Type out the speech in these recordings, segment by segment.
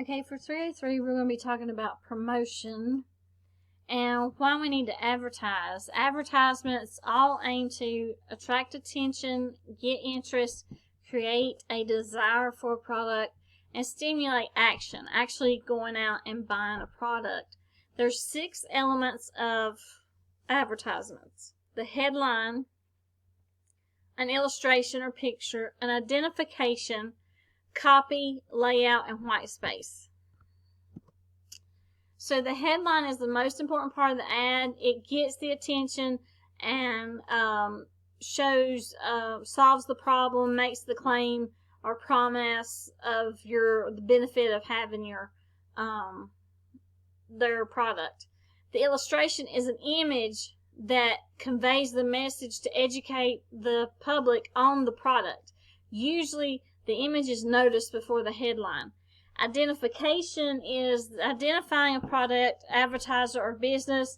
Okay, for 303, we're going to be talking about promotion and why we need to advertise. Advertisements all aim to attract attention, get interest, create a desire for a product, and stimulate action, actually going out and buying a product. There's 6 elements of advertisements: the headline, an illustration or picture, an identification, copy, layout, and white space. So the headline is the most important part of the ad. It gets the attention and shows, solves the problem, makes the claim or promise of the benefit of having their product. The illustration is an image that conveys the message to educate the public on the product. Usually the image is noticed before the headline. Identification is identifying a product, advertiser, or business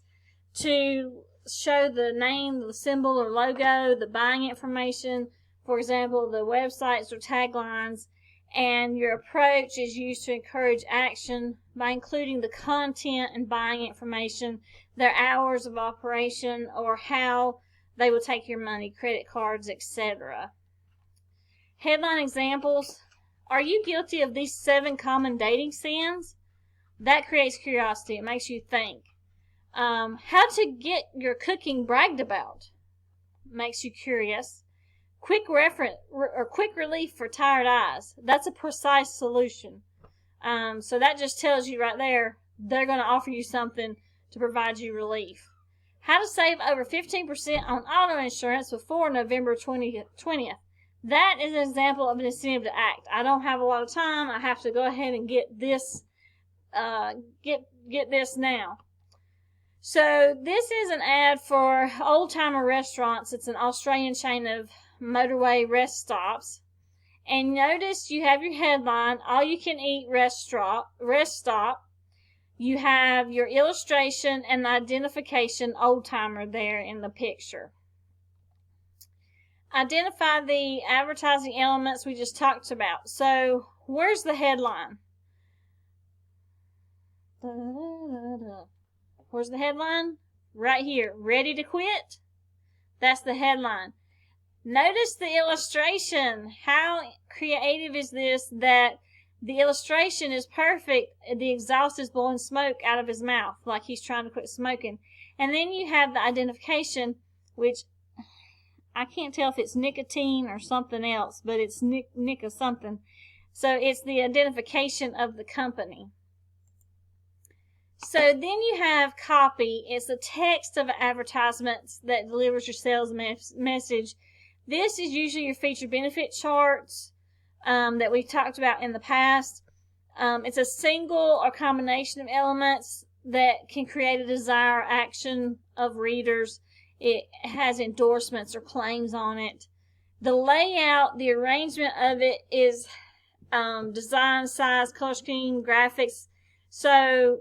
to show the name, the symbol or logo, the buying information, for example, the websites or taglines, and your approach is used to encourage action by including the content and buying information, their hours of operation, or how they will take your money, credit cards, etc. Headline examples: are you guilty of these 7 common dating sins? That creates curiosity. It makes you think. How to get your cooking bragged about? Makes you curious. Quick relief for tired eyes. That's a precise solution. So that just tells you right there, they're going to offer you something to provide you relief. How to save over 15% on auto insurance before November 20th. That is an example of an incentive to act. I don't have a lot of time. I have to go ahead and get this get this now. So this is an ad for Old Timer Restaurants. It's an Australian chain of motorway rest stops. And notice you have your headline, all you can eat rest stop. You have your illustration and the identification, Old Timer, there in the picture. Identify the advertising elements we just talked about. So where's the headline? Where's the headline? Right here. Ready to quit? That's the headline. Notice the illustration. How creative is this that the illustration is perfect? The exhaust is blowing smoke out of his mouth like he's trying to quit smoking. And then you have the identification, which I can't tell if it's nicotine or something else, but it's Nick or something. So it's the identification of the company. So then you have copy. It's the text of advertisements that delivers your sales message. This is usually your feature benefit charts that we've talked about in the past. It's a single or combination of elements that can create a desire action of readers. It has endorsements or claims on it. The layout, the arrangement of it is design, size, color scheme, graphics. So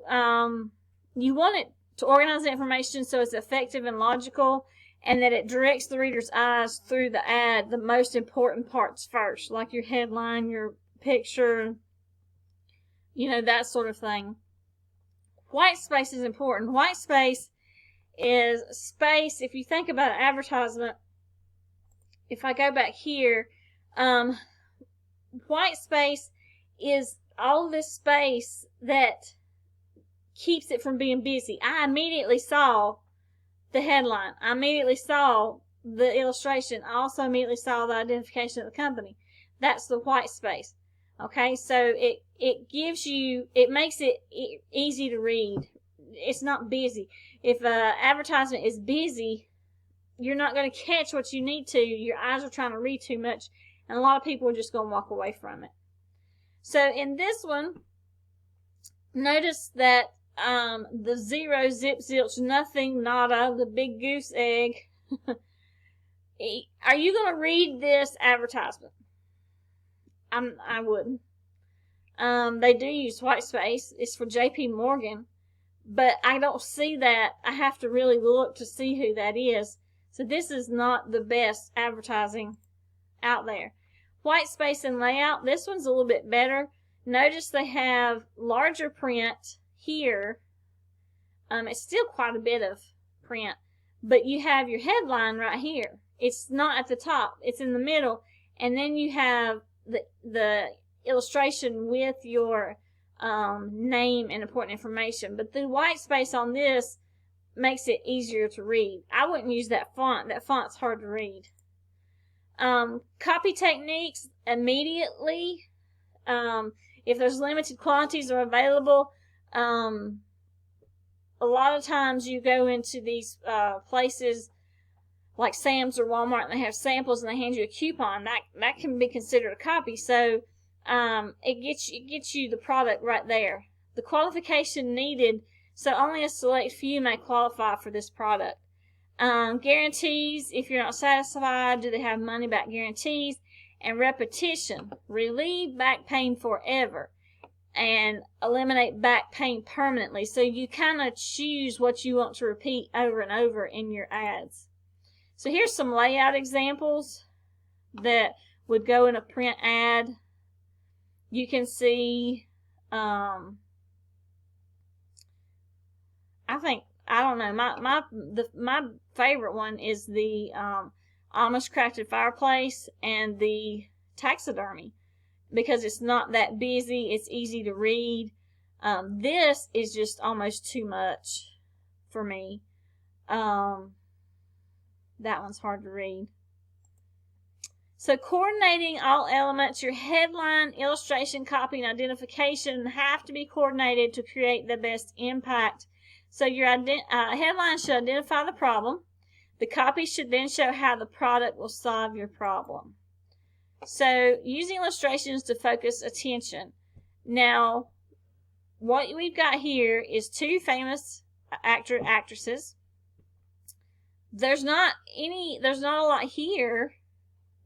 you want it to organize the information so it's effective and logical, and that it directs the reader's eyes through the ad, the most important parts first, like your headline, your picture, that sort of thing. White space is important. White space is space. If you think about an advertisement, if I go back here, white space is all this space that keeps it from being busy. I immediately saw the headline. I immediately saw the illustration. I also immediately saw the identification of the company. That's the white space. Okay, so it gives you, it makes it easy to read. It's not busy. If an advertisement is busy, you're not going to catch what you need to. Your eyes are trying to read too much, and a lot of people are just going to walk away from it. So in this one, notice that the 0, zip, zilch, nothing, nada, the big goose egg. Are you going to read this advertisement? I wouldn't. They do use white space. It's for JP Morgan, but I don't see that. I have to really look to see who that is. So this is not the best advertising out there. White space and layout. This one's a little bit better. Notice they have larger print here. It's still quite a bit of print, but you have your headline right here. It's not at the top, it's in the middle, and then you have the illustration with your name and important information. But the white space on this makes it easier to read. I wouldn't use that font. That font's hard to read. Copy techniques immediately. If there's limited quantities are available, a lot of times you go into these places like Sam's or Walmart, and they have samples and they hand you a coupon. That can be considered a copy. So it gets you the product right there. The qualification needed, so only a select few may qualify for this product. Guarantees, if you're not satisfied, do they have money back guarantees? And repetition, relieve back pain forever and eliminate back pain permanently. So you kind of choose what you want to repeat over and over in your ads. So here's some layout examples that would go in a print ad. You can see, I don't know, my favorite one is the Amish crafted fireplace and the taxidermy, because it's not that busy, it's easy to read. This is just almost too much for me. That one's hard to read. So coordinating all elements, your headline, illustration, copy, and identification have to be coordinated to create the best impact. So your headline should identify the problem. The copy should then show how the product will solve your problem. So using illustrations to focus attention. Now, what we've got here is two famous actresses. There's not a lot here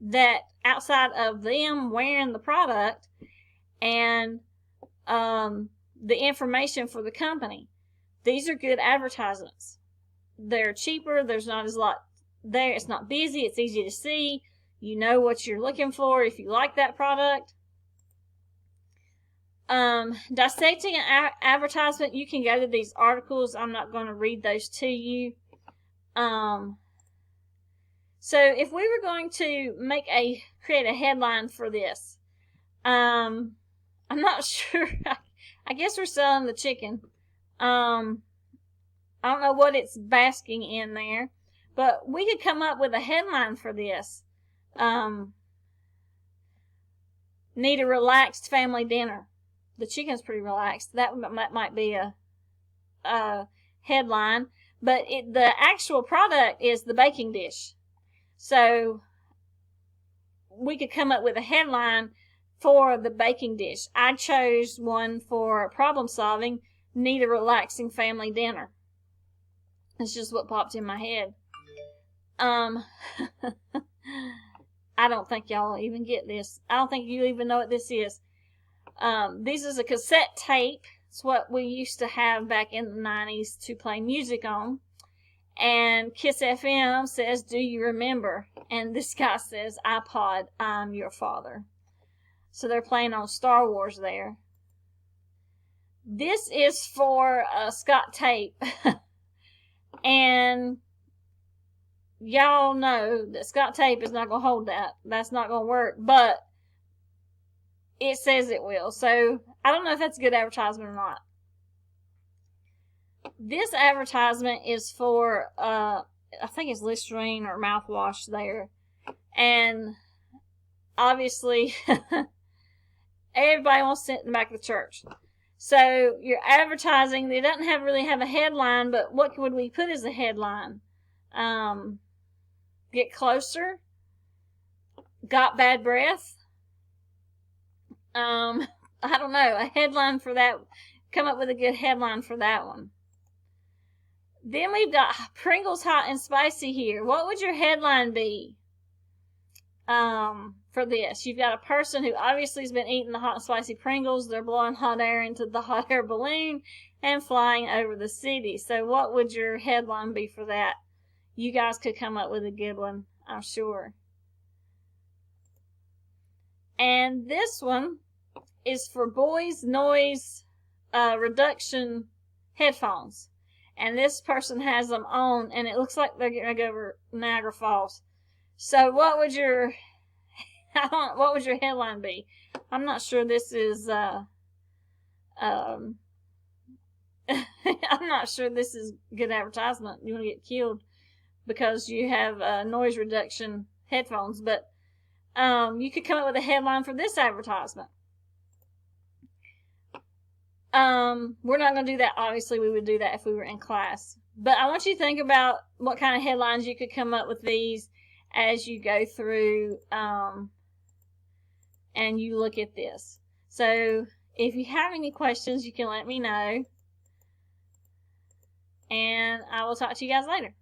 that outside of them wearing the product and the information for the company. These are good advertisements. They're cheaper. There's not as lot there. It's not busy. It's easy to see. You know what you're looking for if you like that product. Dissecting an advertisement, you can go to these articles. I'm not going to read those to you. So if we were going to create a headline for this, I'm not sure. I guess we're selling the chicken. I don't know what it's basking in there, but we could come up with a headline for this. Need a relaxed family dinner. The chicken's pretty relaxed. That might be a headline, but the actual product is the baking dish. So we could come up with a headline for the baking dish. I chose one for problem solving. Need a relaxing family dinner. It's just what popped in my head. I don't think y'all even get this. I don't think you even know what this is. This is a cassette tape. It's what we used to have back in the 90s to play music on. And Kiss FM says, "Do you remember?" And this guy says, "iPod, I'm your father." So they're playing on Star Wars there. This is for Scott Tape. And y'all know that Scott Tape is not going to hold that. That's not going to work. But it says it will. So I don't know if that's a good advertisement or not. This advertisement is for, I think it's Listerine or mouthwash there. And obviously, everybody wants to sit in the back of the church. So you're advertising. They doesn't really have a headline, but what would we put as a headline? Get closer. Got bad breath. I don't know. A headline for that. Come up with a good headline for that one. Then we've got Pringles Hot and Spicy here. What would your headline be for this? You've got a person who obviously has been eating the hot and spicy Pringles. They're blowing hot air into the hot air balloon and flying over the city. So what would your headline be for that? You guys could come up with a good one, I'm sure. And this one is for boys noise reduction headphones. And this person has them on, and it looks like they're going to go over Niagara Falls. So what would your headline be? I'm not sure this is I'm not sure this is good advertisement. You want to get killed because you have noise reduction headphones, but you could come up with a headline for this advertisement. We're not going to do that. Obviously, we would do that if we were in class. But I want you to think about what kind of headlines you could come up with these as you go through and you look at this. So if you have any questions, you can let me know. And I will talk to you guys later.